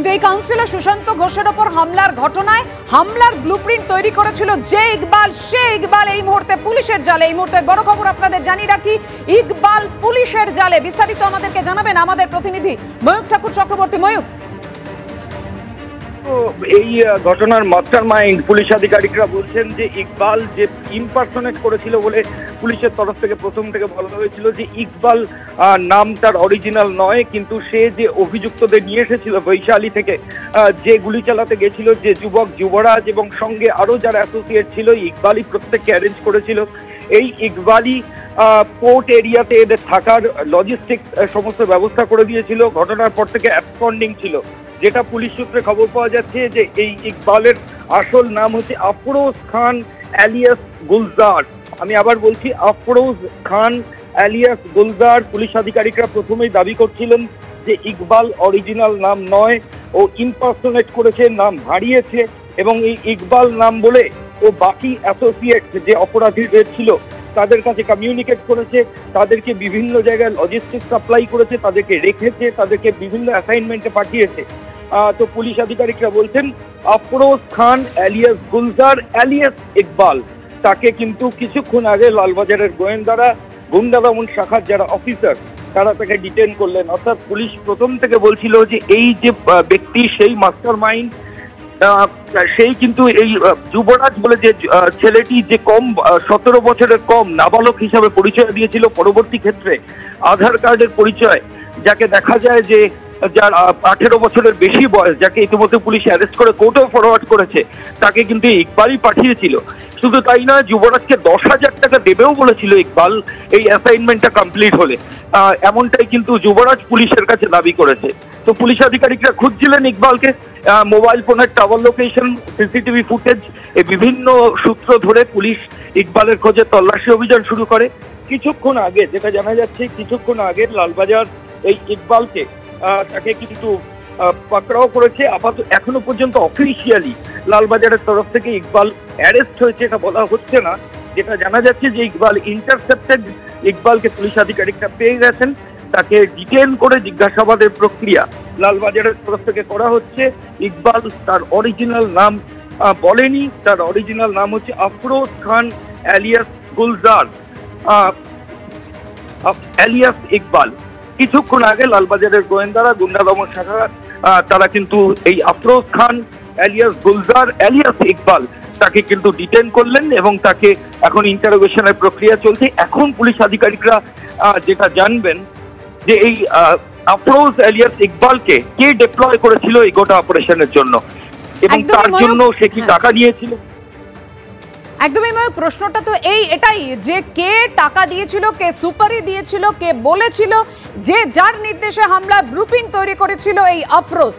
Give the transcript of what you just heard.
কিন্তু এই কাউন্সিলর সুশান্ত ঘোষের ওপর হামলার ঘটনায় হামলার ব্লুপ্রিন্ট তৈরি করেছিল যে ইকবাল, সে ইকবাল এই মুহূর্তে পুলিশের জালে। এই মুহূর্তে বড় খবর আপনাদের জানিয়ে রাখি, ইকবাল পুলিশের জালে। বিস্তারিত আমাদেরকে জানাবেন আমাদের প্রতিনিধি ময়ূক ঠাকুর চক্রবর্তী। ময়ূক, এই ঘটনার মাস্টারমাইন্ড পুলিশ আধিকারিকরা বলছেন যে ইকবাল যে ইমপারসনেট করেছিল বলে পুলিশের তরফ থেকে প্রথম থেকে বলা হয়েছিল যে ইকবাল নাম তার অরিজিনাল নয়, কিন্তু সে যে অভিযুক্তদের নিয়ে এসেছিল বৈশালী থেকে, যে গুলি চালাতে গেছিল, যে যুবক যুবরাজ এবং সঙ্গে আরো যারা অ্যাসোসিয়েট ছিল, ইকবালই প্রত্যেককে অ্যারেঞ্জ করেছিল। এই ইকবালই পোর্ট এরিয়াতে এদের থাকার লজিস্টিক্স সমস্ত ব্যবস্থা করে দিয়েছিল। ঘটনার পর থেকে অ্যাবসকন্ডিং ছিল। যেটা পুলিশ সূত্রে খবর পাওয়া যাচ্ছে যে এই ইকবালের আসল নাম হচ্ছে আফরোজ খান অ্যালিয়াস গুলজার। আমি আবার বলছি, আফরোজ খান অ্যালিয়াস গুলজার। পুলিশ আধিকারিকরা প্রথমেই দাবি করছিলেন যে ইকবাল অরিজিনাল নাম নয়, ও ইমপারসনেট করেছে, নাম হারিয়েছে, এবং এই ইকবাল নাম বলে ও বাকি অ্যাসোসিয়েট যে অপরাধীদের ছিল তাদের কাছে কমিউনিকেট করেছে, তাদেরকে বিভিন্ন জায়গায় লজিস্টিক্স সাপ্লাই করেছে, তাদেরকে রেখেছে, তাদেরকে বিভিন্ন অ্যাসাইনমেন্টে পাঠিয়েছে। তো পুলিশ আধিকারিকরা বলছেন আফরোজ খান অ্যালিয়াস গুলজার অ্যালিয়াস ইকবাল, তাকে কিন্তু কিছুক্ষণ আগে লালবাজারের গোয়েন্দারা, গুন্ডা দমন শাখার যারা অফিসার, তারা তাকে ডিটেন করলেন। অর্থাৎ পুলিশ প্রথম থেকে বলছিল যে এই যে ব্যক্তি, সেই মাস্টার মাইন্ড, সেই কিন্তু এই যুবরাজ বলে যে ছেলেটি, যে কম 17 বছরের কম নাবালক হিসাবে পরিচয় দিয়েছিল, পরবর্তী ক্ষেত্রে আধার কার্ডের পরিচয়, যাকে দেখা যায় যে যার 18 বছরের বেশি বয়স, যাকে ইতিমধ্যে পুলিশ অ্যারেস্ট করে কোর্টেও ফরওয়ার্ড করেছে, তাকে কিন্তু ইকবালই পাঠিয়েছিল। শুধু তাই নয়, যুবরাজকে 10,000 টাকা দেবেও বলেছিল ইকবাল এই অ্যাসাইনমেন্টটা কমপ্লিট হলে। এমনটাই কিন্তু যুবরাজ পুলিশের কাছে দাবি করেছে। তো পুলিশ আধিকারিকরা খুঁজছিলেন ইকবালকে, মোবাইল ফোনের টাওয়ার লোকেশন, সিসিটিভি ফুটেজ, এই বিভিন্ন সূত্র ধরে পুলিশ ইকবালের খোঁজে তল্লাশি অভিযান শুরু করে। কিছুক্ষণ আগে যেটা জানা যাচ্ছে, কিছুক্ষণ আগে লালবাজার এই ইকবালকে তাকে কিন্তু পাকড়াও করেছে। আপাতত এখনো পর্যন্ত অফিসিয়ালি লালবাজারের তরফ থেকে ইকবাল অ্যারেস্ট হয়েছে এটা বলা হচ্ছে না। যেটা জানা যাচ্ছে যে ইকবাল ইন্টারসেপ্টেড, ইকবালকে পুলিশ আধিকারিকরা পেয়ে গেছেন, তাকে ডিটেন করে জিজ্ঞাসাবাদের প্রক্রিয়া লালবাজারের তরফ থেকে করা হচ্ছে। ইকবাল তার অরিজিনাল নাম বলেনি, তার অরিজিনাল নাম হচ্ছে আফরোজ খান অ্যালিয়াস গুলজার অ্যালিয়াস ইকবাল। কিছুক্ষণ আগে লালবাজারের গোয়েন্দারা, গুন্ডা দমন শাখা, তারা কিন্তু এই আফরোজ খান অ্যালিয়াস গুলজার অ্যালিয়াস ইকবাল তাকে কিন্তু ডিটেন করলেন এবং তাকে এখন ইন্টারোগেশনের প্রক্রিয়া চলছে। এখন পুলিশ আধিকারিকরা যেটা জানবেন যে এই আফরোজ অ্যালিয়াস ইকবালকে কে ডিপ্লয় করেছিল এই গোটা অপারেশনের জন্য, এবং তার জন্য সে কি টাকা দিয়েছিল। একদমই ময়ূক, প্রশ্নটা তো এটাই যে কে টাকা দিয়েছিল, কে সুপারি দিয়েছিল, কে বলেছিল, যে যার নির্দেশে হামলা ব্লুপ্রিন্ট তৈরি করেছিল এই আফরোজ।